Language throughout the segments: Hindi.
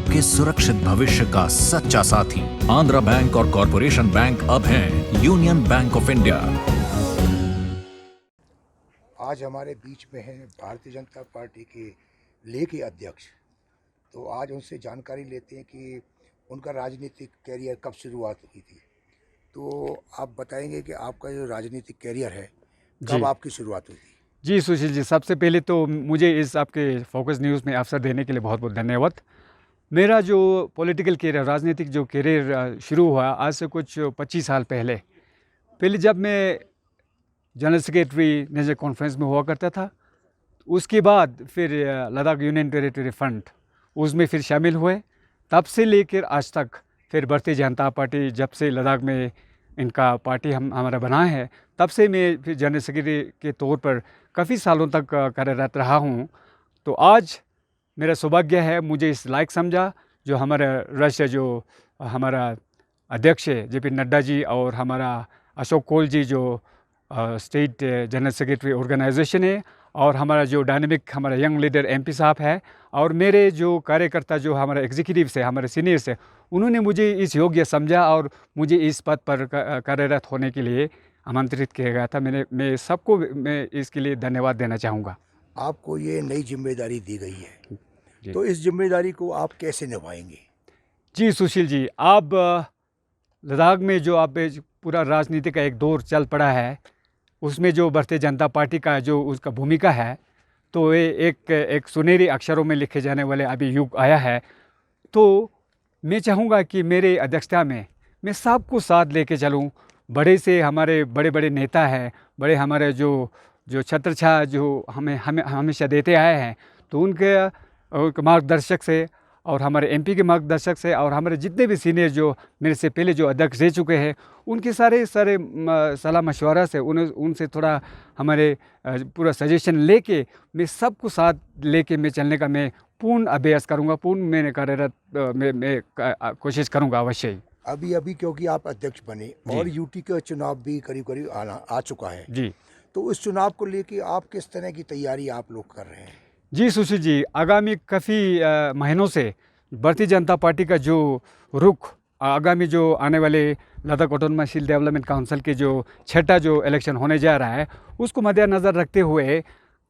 आपके सुरक्षित भविष्य का सच्चा साथी। आंध्रा बैंक और कॉरपोरेशन बैंक अब हैं यूनियन बैंक ऑफ इंडिया। आज हमारे बीच में हैं भारतीय जनता पार्टी के लेह के अध्यक्ष। तो आज उनसे जानकारी लेते हैं कि उनका राजनीतिक कैरियर कब शुरुआत हुई थी। तो आप बताएंगे कि आपका जो राजनीतिक कैरियर है कब आपकी शुरुआत हुई थी? जी सुशील जी, सबसे पहले तो मुझे इस आपके फोकस न्यूज़ में अवसर देने के लिए बहुत बहुत धन्यवाद। मेरा जो पॉलिटिकल कैरियर, राजनीतिक जो कैरियर शुरू हुआ आज से कुछ 25 साल पहले जब मैं जनरल सेक्रेटरी नेशनल कॉन्फ्रेंस में हुआ करता था। उसके बाद फिर लद्दाख यूनियन टेरिटरी फ्रंट उसमें फिर शामिल हुए। तब से लेकर आज तक फिर भारतीय जनता पार्टी जब से लद्दाख में इनका पार्टी हमारा बना है तब से मैं फिर जनरल सेक्रेटरी के तौर पर काफ़ी सालों तक कार्यरत रहा हूँ। तो आज मेरा सौभाग्य है, मुझे इस लायक समझा जो हमारा राष्ट्रीय जो हमारा अध्यक्ष है JP नड्डा जी और हमारा अशोक कौल जी जो स्टेट जनरल सेक्रेटरी ऑर्गेनाइजेशन है, और हमारा जो डायनेमिक हमारा यंग लीडर MP साहब है, और मेरे जो कार्यकर्ता जो हमारे एग्जीक्यूटिव से हमारे सीनियर्स है, उन्होंने मुझे इस योग्य समझा और मुझे इस पद पर कार्यरत होने के लिए आमंत्रित किया गया था। मैं सबको मैं इसके लिए धन्यवाद देना चाहूँगा। आपको ये नई जिम्मेदारी दी गई है, तो इस जिम्मेदारी को आप कैसे निभाएंगे? जी सुशील जी, अब लद्दाख में जो अब पूरा राजनीति का एक दौर चल पड़ा है, उसमें जो भारतीय जनता पार्टी का जो उसका भूमिका है, तो ये एक सुनहरे अक्षरों में लिखे जाने वाले अभी युग आया है। तो मैं चाहूँगा कि मेरे अध्यक्षता में मैं सबको साथ लेके चलूँ। बड़े से हमारे बड़े बड़े नेता हैं, बड़े हमारे जो छत्रछाया जो हमें हमेशा देते आए हैं, तो उनके मार्गदर्शक से और हमारे MP के मार्गदर्शक से और हमारे जितने भी सीनियर जो मेरे से पहले जो अध्यक्ष रह चुके हैं, उनके सारे सलाह मशवरा से उनसे थोड़ा हमारे पूरा सजेशन लेके मैं सबको साथ लेके मैं चलने का मैं पूर्ण अभ्यास करूँगा, पूर्ण मैंने कार्यरत मैं कोशिश करूँगा अवश्य ही। अभी क्योंकि आप अध्यक्ष बने और UT का चुनाव भी करीब आ चुका है जी, तो इस चुनाव को लेके आप किस तरह की तैयारी आप लोग कर रहे हैं? जी सुशील जी, आगामी काफ़ी महीनों से भारतीय जनता पार्टी का जो रुख आगामी जो आने वाले लद्दाख ऑटोनोमस हिल डेवलपमेंट काउंसिल के जो छठा जो इलेक्शन होने जा रहा है, उसको मद्देनज़र रखते हुए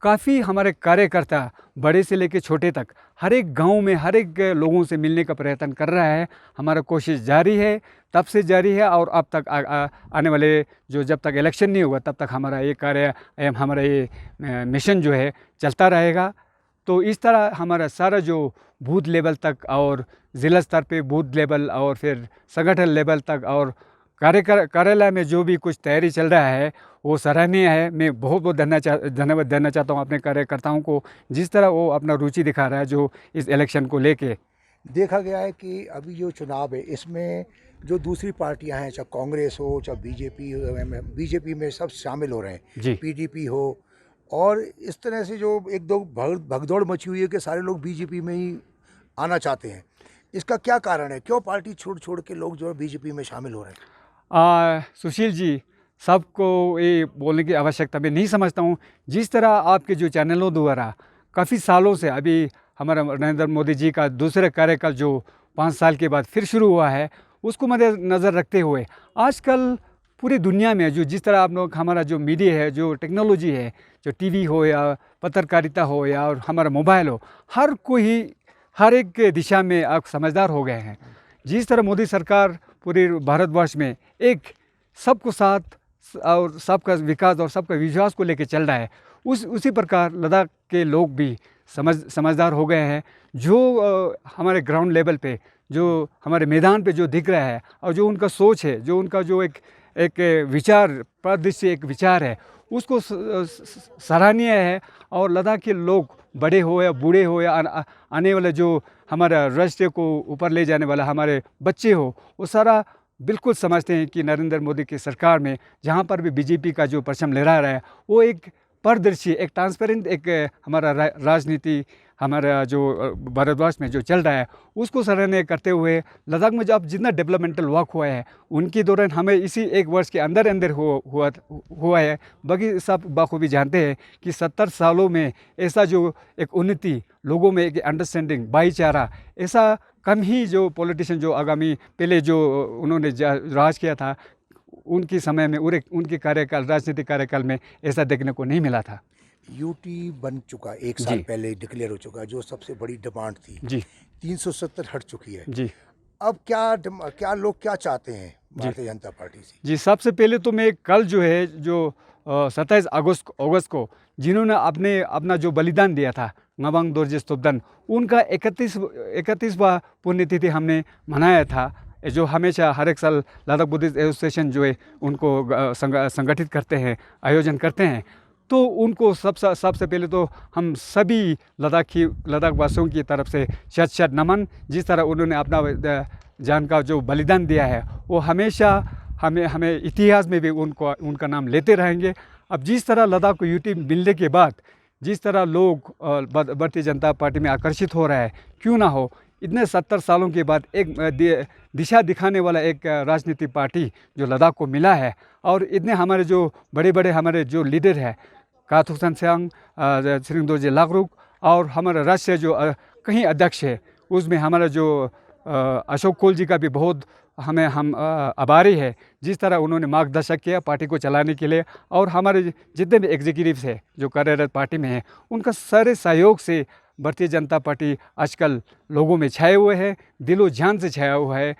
काफ़ी हमारे कार्यकर्ता बड़े से लेकर छोटे तक हर एक गांव में हर एक लोगों से मिलने का प्रयत्न कर रहा है। हमारा कोशिश जारी है, तब से जारी है, और अब तक आने वाले जो जब तक इलेक्शन नहीं होगा तब तक हमारा ये कार्य हमारा ये मिशन जो है चलता रहेगा। तो इस तरह हमारा सारा जो बूथ लेवल तक और ज़िला स्तर पे बूथ लेवल और फिर संगठन लेवल तक और कार्यालय में जो भी कुछ तैयारी चल रहा है वो सराहनीय है। मैं बहुत बहुत धन्यवाद देना चाहता हूँ अपने कार्यकर्ताओं को, जिस तरह वो अपना रुचि दिखा रहा है जो इस इलेक्शन को लेके। देखा गया है कि अभी जो चुनाव है इसमें जो दूसरी पार्टियां हैं, चाहे कांग्रेस हो चाहे बीजेपी में सब शामिल हो रहे हैं जी, PDP हो, और इस तरह से जो एक दो भगदौड़ मची हुई है कि सारे लोग BJP में ही आना चाहते हैं। इसका क्या कारण है? क्यों पार्टी छोड़ के लोग जो है BJP में शामिल हो रहे हैं? सुशील जी, सबको ये बोलने की आवश्यकता मैं नहीं समझता हूँ। जिस तरह आपके जो चैनलों द्वारा काफ़ी सालों से अभी हमारा नरेंद्र मोदी जी का दूसरा कार्यकाल जो 5 साल के बाद फिर शुरू हुआ है, उसको मद्देनज़र रखते हुए आजकल पूरी दुनिया में जो जिस तरह आप लोग हमारा जो मीडिया है, जो टेक्नोलॉजी है, जो TV हो या पत्रकारिता हो या और हमारा मोबाइल हो, हर कोई हर एक दिशा में आप समझदार हो गए हैं। जिस तरह मोदी सरकार पूरे भारतवर्ष में एक सबको साथ और सबका विकास और सबका विश्वास को लेकर चल रहा है, उसी प्रकार लद्दाख के लोग भी समझदार हो गए हैं। जो हमारे ग्राउंड लेवल पे जो हमारे मैदान पे जो दिख रहा है और जो उनका सोच है, जो उनका जो एक विचार परिदृश्य एक विचार है, उसको सराहनीय है। और लद्दाख के लोग बड़े हो या बूढ़े हो या आने वाला जो हमारा राष्ट्र को ऊपर ले जाने वाला हमारे बच्चे हो, वो सारा बिल्कुल समझते हैं कि नरेंद्र मोदी की सरकार में जहाँ पर भी BJP का जो परचम लहरा रहा है वो एक पारदर्शी एक ट्रांसपेरेंट एक हमारा राजनीति हमारा जो भारतवर्ष में जो चल रहा है उसको सराहनीय करते हुए लद्दाख में जो अब जितना डेवलपमेंटल वर्क हुआ है उनके दौरान हमें इसी 1 वर्ष के अंदर हुआ है। बाकी सब बखूबी जानते हैं कि 70 सालों में ऐसा जो एक उन्नति लोगों में एक अंडरस्टैंडिंग भाईचारा ऐसा कम ही जो पॉलिटिशियन जो आगामी पहले जो उन्होंने राज किया था उनके समय में उनके कार्यकाल राजनीतिक कार्यकाल में ऐसा देखने को नहीं मिला था। यूटी बन चुका, एक साल जी। पहले डिक्लेयर हो चुका, जो सबसे बड़ी डिमांड थी जी 370 हट चुकी है। जी अब क्या लोग क्या चाहते हैं भारतीय जनता पार्टी से? जी, सबसे पहले तो मैं कल जो है जो 27 अगस्त को जिन्होंने अपना जो बलिदान दिया था नवांग दोरजे स्तुपदन, उनका 31वां पुण्यतिथि हमने मनाया था, जो हमेशा हर एक साल लद्दाख बुद्धिस्ट एसोसिएशन जो है उनको संगठित करते हैं, आयोजन करते हैं। तो उनको सबसे पहले तो हम सभी लद्दाख वासियों की तरफ से शत नमन। जिस तरह उन्होंने अपना जान का जो बलिदान दिया है वो हमेशा हमें इतिहास में भी उनका नाम लेते रहेंगे। अब जिस तरह लद्दाख को यूटी मिलने के बाद जिस तरह लोग भारतीय जनता पार्टी में आकर्षित हो रहा है, क्यों ना हो, इतने 70 सालों के बाद एक दिशा दिखाने वाला एक राजनीतिक पार्टी जो लद्दाख को मिला है, और इतने हमारे जो बड़े हमारे जो लीडर हैं काथुक संगसांग, त्सरिंग दोरजे लाकरुक, और हमारा राष्ट्रीय जो कहीं अध्यक्ष है उसमें हमारा जो अशोक कोल जी का भी बहुत हम आभारी है। जिस तरह उन्होंने मार्गदर्शक किया पार्टी को चलाने के लिए, और हमारे जितने भी एग्जीक्यूटिव्स हैं जो कार्यरत पार्टी में हैं, उनका सारे सहयोग से भारतीय जनता पार्टी आजकल लोगों में छाए हुए है, दिलो जान से छाया हुआ है।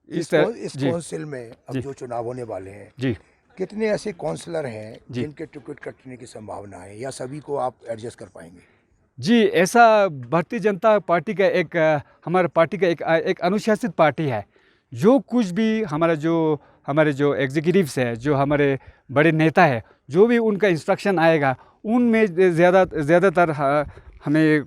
इस काउंसिल में अब जो चुनाव होने वाले हैं जी, कितने ऐसे काउंसलर हैं जिनके टिकट कटने की संभावना है, या सभी को आप एडजस्ट कर पाएंगे? जी, ऐसा भारतीय जनता पार्टी का हमारा पार्टी का एक अनुशासित पार्टी है। जो कुछ भी हमारे जो एग्जीक्यूटिव्स है, जो हमारे बड़े नेता है, जो भी उनका इंस्ट्रक्शन आएगा उनमें ज़्यादातर हमें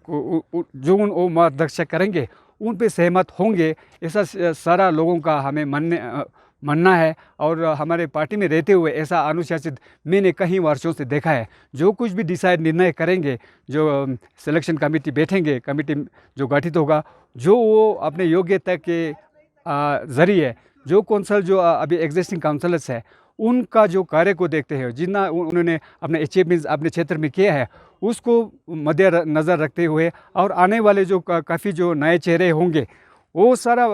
जो वो मार्गदर्शक करेंगे उन पे सहमत होंगे, ऐसा सारा लोगों का हमें मानना है। और हमारे पार्टी में रहते हुए ऐसा अनुशासित मैंने कई वर्षों से देखा है। जो कुछ भी निर्णय करेंगे, जो सिलेक्शन कमेटी बैठेंगे, कमेटी जो गठित होगा, जो वो अपने योग्यता के ज़रिए जो काउंसिल जो अभी एग्जिस्टिंग काउंसिलर्स है उनका जो कार्य को देखते हैं, जितना उन्होंने अपने अचीवमेंट्स अपने क्षेत्र में किया है उसको मद्देनज़र रखते हुए, और आने वाले जो काफ़ी जो नए चेहरे होंगे वो सारा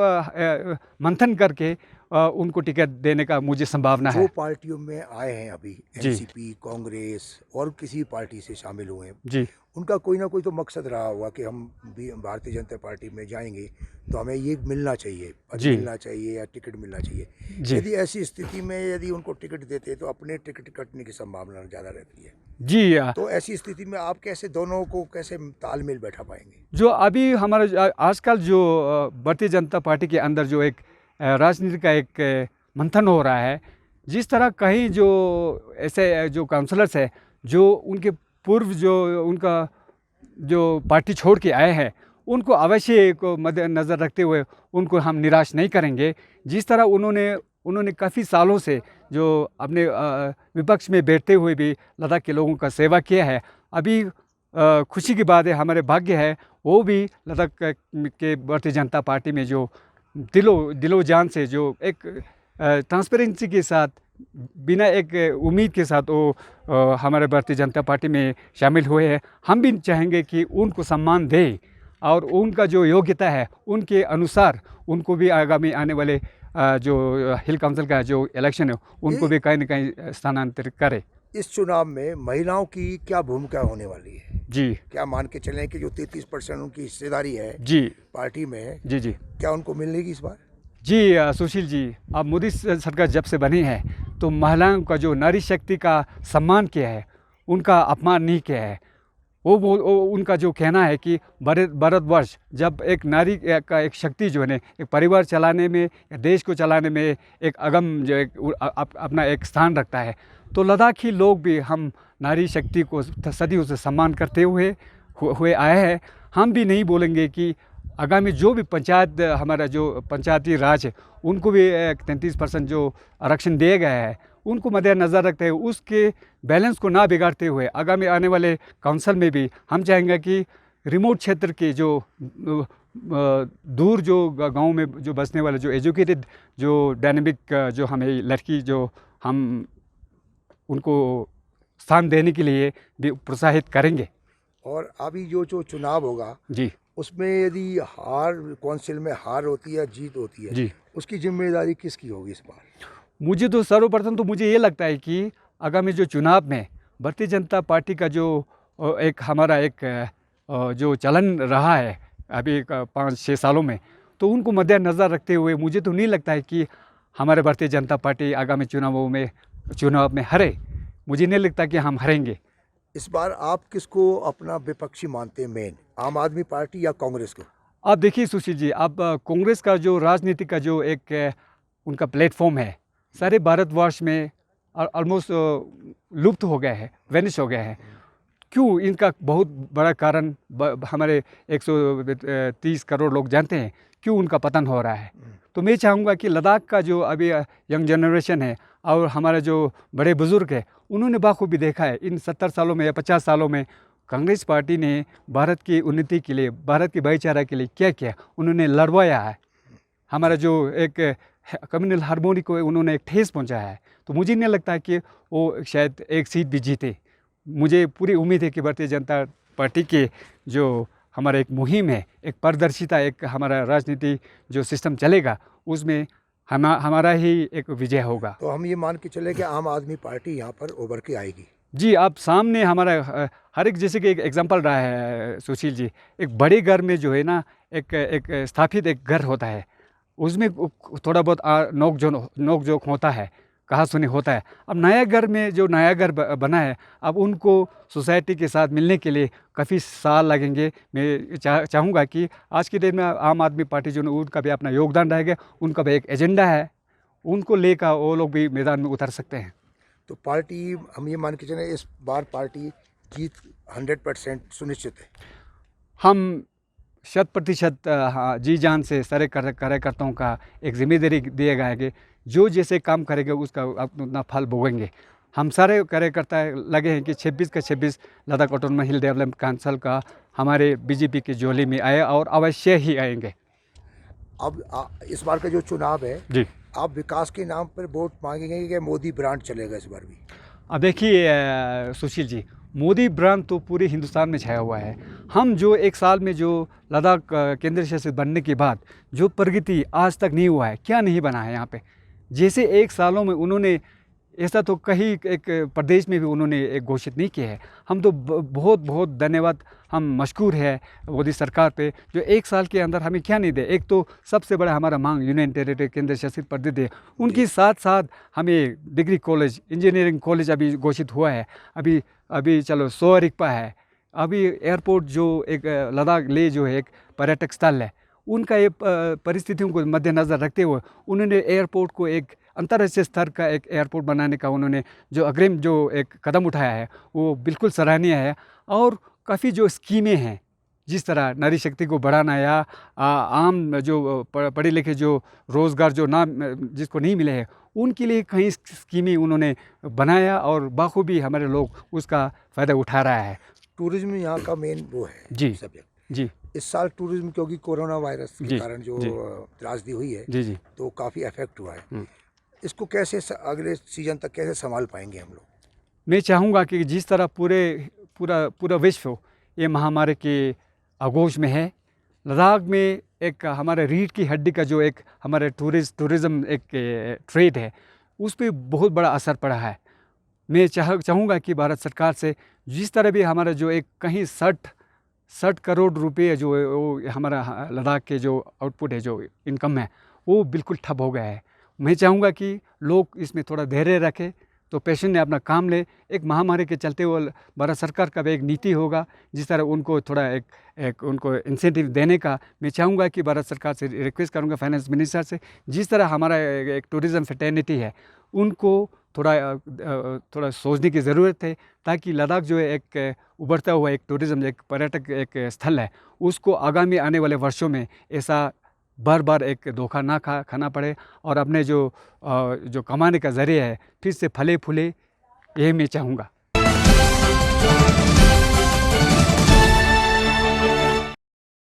मंथन करके उनको टिकट देने का मुझे संभावना है। जो पार्टियों में आए हैं अभी, एनसीपी, कांग्रेस और किसी पार्टी से शामिल हुए हैं जी, उनका कोई ना कोई तो मकसद रहा होगा कि हम भी भारतीय जनता पार्टी में जाएंगे तो हमें ये मिलना चाहिए, पद मिलना चाहिए या टिकट मिलना चाहिए। यदि ऐसी स्थिति में यदि उनको टिकट देते तो अपने टिकट कटने की संभावना ज़्यादा रहती है। जी, तो ऐसी स्थिति में आप कैसे दोनों को कैसे तालमेल बैठा पाएंगे? जो अभी हमारा आजकल जो भारतीय जनता पार्टी के अंदर जो एक राजनीति का एक मंथन हो रहा है, जिस तरह कहीं जो ऐसे जो काउंसलर्स हैं जो उनके पूर्व जो उनका जो पार्टी छोड़ के आए हैं, उनको अवश्य को मद्देनज़र रखते हुए उनको हम निराश नहीं करेंगे। जिस तरह उन्होंने काफ़ी सालों से जो अपने विपक्ष में बैठते हुए भी लद्दाख के लोगों का सेवा किया है, अभी खुशी की बात है, हमारे भाग्य है वो भी लद्दाख के भारतीय जनता पार्टी में जो दिलो जान से जो एक ट्रांसपेरेंसी के साथ, बिना एक उम्मीद के साथ वो हमारे भारतीय जनता पार्टी में शामिल हुए हैं। हम भी चाहेंगे कि उनको सम्मान दें और उनका जो योग्यता है उनके अनुसार उनको भी आगामी आने वाले जो हिल काउंसिल का जो इलेक्शन है उनको भी कहीं न कहीं स्थानांतरित करें। इस चुनाव में महिलाओं की क्या भूमिका होने वाली है? जी, क्या मान के चलें कि जो 33% उनकी हिस्सेदारी है जी, पार्टी में, जी, क्या उनको मिलेगी इस बार? जी, सुशील जी, अब मोदी सरकार जब से बनी है तो महिलाओं का जो नारी शक्ति का सम्मान किया है, उनका अपमान नहीं किया है। वो उनका जो कहना है कि भारतवर्ष जब एक नारी का एक शक्ति जो है ना, एक परिवार चलाने में या देश को चलाने में एक अगम जो अपना एक स्थान रखता है, तो लद्दाखी लोग भी हम नारी शक्ति को सदियों से सम्मान करते हुए आए हैं। हम भी नहीं बोलेंगे कि आगामी जो भी पंचायत हमारा जो पंचायती राज है उनको भी 33% जो आरक्षण दिए गए हैं उनको मद्देनज़र रखते हुए उसके बैलेंस को ना बिगाड़ते हुए आगामी आने वाले काउंसिल में भी हम चाहेंगे कि रिमोट क्षेत्र के जो दूर जो गांव में जो बसने वाले जो एजुकेटेड जो डायनेमिक जो हमें लड़की जो हम उनको स्थान देने के लिए भी प्रोत्साहित करेंगे। और अभी जो चुनाव होगा जी, उसमें यदि हार काउंसिल में हार होती है, जीत होती है, जी। उसकी जिम्मेदारी किसकी होगी इस बार? मुझे तो सर्वप्रथम तो मुझे ये लगता है कि आगामी जो चुनाव में भारतीय जनता पार्टी का जो एक हमारा एक जो चलन रहा है अभी 5-6 सालों में, तो उनको मद्देनज़र रखते हुए मुझे तो नहीं लगता है कि हमारे भारतीय जनता पार्टी आगामी चुनाव में हारे। मुझे नहीं लगता कि हम हारेंगे। इस बार आप किसको अपना विपक्षी मानते हैं मेन, आम आदमी पार्टी या कांग्रेस को? आप देखिए सुशील जी, अब कांग्रेस का जो राजनीति का जो एक उनका प्लेटफॉर्म है, सारे भारतवर्ष में ऑलमोस्ट लुप्त हो गया है, वेनिश हो गया है। क्यों? इनका बहुत बड़ा कारण हमारे 130 करोड़ लोग जानते हैं क्यों उनका पतन हो रहा है। तो मैं चाहूँगा कि लद्दाख का जो अभी यंग जनरेशन है और हमारे जो बड़े बुज़ुर्ग हैं, उन्होंने बाखूबी देखा है इन 70 सालों में या 50 सालों में कांग्रेस पार्टी ने भारत की उन्नति के लिए, भारत की भाईचारा के लिए क्या किया, उन्होंने लड़वाया है। हमारा जो एक कम्युनल हार्मोनी को उन्होंने एक ठेस पहुंचाया है। तो मुझे नहीं लगता कि वो शायद एक सीट भी जीते। मुझे पूरी उम्मीद है कि भारतीय जनता पार्टी के जो हमारा एक मुहिम है, एक पारदर्शिता, एक हमारा राजनीति जो सिस्टम चलेगा, उसमें हमारा ही एक विजय होगा। तो हम ये मान के चले कि आम आदमी पार्टी यहाँ पर उभर के आएगी। जी, आप सामने हमारा हर एक, जैसे कि एक एग्जांपल रहा है सुशील जी, एक बड़े घर में जो है ना एक स्थापित एक घर होता है, उसमें थोड़ा बहुत नोक जोक होता है, कहा सुनी होता है। अब नया घर में जो नया घर बना है, अब उनको सोसाइटी के साथ मिलने के लिए काफ़ी साल लगेंगे। मैं चाहूँगा कि आज के दिन में आम आदमी पार्टी जो उनका भी अपना योगदान रहेगा, उनका भी एक एजेंडा है, उनको लेकर वो लोग भी मैदान में उतर सकते हैं। तो पार्टी, हम ये मान के चले इस बार पार्टी जीत 100% सुनिश्चित है। हम 100% हाँ, जी जान से सारे कार्यकर्ताओं का एक जिम्मेदारी दिया गया है कि जो जैसे काम करेंगे उसका अपना फल भोगेंगे। हम सारे कार्यकर्ता लगे हैं कि 26 का 26 लद्दाख ऑटोनॉमस हिल डेवलपमेंट काउंसिल का हमारे बीजेपी की झोली में आए और अवश्य ही आएंगे। अब इस बार का जो चुनाव है जी, आप विकास के नाम पर वोट मांगेंगे कि मोदी ब्रांड चलेगा इस बार भी? अब देखिए सुशील जी, मोदी ब्रांड तो पूरे हिंदुस्तान में छाया हुआ है। हम जो एक साल में जो लद्दाख केंद्र शासित बनने के बाद जो प्रगति आज तक नहीं हुआ है, क्या नहीं बना है यहाँ पे, जैसे एक सालों में उन्होंने ऐसा तो कहीं एक प्रदेश में भी उन्होंने एक घोषित नहीं किया है। हम तो बहुत बहुत धन्यवाद, हम मशकूर है मोदी सरकार पे जो एक साल के अंदर हमें क्या नहीं दे। एक तो सबसे बड़ा हमारा मांग यूनियन टेरिटरी केंद्र शासित प्रदेश है, उनके साथ साथ हमें डिग्री कॉलेज, इंजीनियरिंग कॉलेज अभी घोषित हुआ है। अभी चलो सोअरिक्पा है, अभी एयरपोर्ट जो एक लद्दाख ले जो है एक पर्यटक स्थल है, उनका ये परिस्थितियों को मद्देनज़र रखते हुए उन्होंने एयरपोर्ट को एक अंतर्राष्ट्रीय स्तर का एक एयरपोर्ट बनाने का उन्होंने जो अग्रिम जो एक कदम उठाया है वो बिल्कुल सराहनीय है। और काफ़ी जो स्कीमें हैं, जिस तरह नारी शक्ति को बढ़ाना या आम जो पढ़े लिखे जो रोज़गार जो ना जिसको नहीं मिले हैं, उनके लिए कई स्कीमें उन्होंने बनाया और बाखूबी हमारे लोग उसका फ़ायदा उठा रहा है। टूरिज्म यहाँ का मेन वो है जी सब्जेक्ट। जी इस साल टूरिज्म क्योंकि कोरोना वायरस के जी, कारण जो जी। त्रासदी हुई है जी जी तो काफ़ी अफेक्ट हुआ है। इसको कैसे अगले सीजन तक कैसे संभाल पाएंगे हम लोग? मैं चाहूँगा कि जिस तरह पूरा विश्व ये महामारी के आगोश में है, लद्दाख में एक हमारे रीढ़ की हड्डी का जो एक हमारे टूरिज़्म एक ट्रेड है, उस पर बहुत बड़ा असर पड़ा है। मैं चाहूँगा कि भारत सरकार से जिस तरह भी हमारा जो एक कहीं 60 करोड़ रुपये जो वो हमारा लद्दाख के जो आउटपुट है, जो इनकम है, वो बिल्कुल ठप हो गया है। मैं चाहूँगा कि लोग इसमें थोड़ा धैर्य रखें, तो पेशेंट ने अपना काम ले। एक महामारी के चलते हुए भारत सरकार का भी एक नीति होगा, जिस तरह उनको थोड़ा एक उनको इंसेंटिव देने का मैं चाहूँगा कि भारत सरकार से रिक्वेस्ट करूँगा, फाइनेंस मिनिस्टर से, जिस तरह हमारा एक टूरिज़्म फ्रेटर्निटी है उनको थोड़ा सोचने की ज़रूरत है, ताकि लद्दाख जो है एक उभरता हुआ एक टूरिज़्म एक पर्यटक एक स्थल है, उसको आगामी आने वाले वर्षों में ऐसा बार एक धोखा ना खाना पड़े और अपने जो कमाने का ज़रिया है फिर से फले फूले, यही मैं चाहूँगा।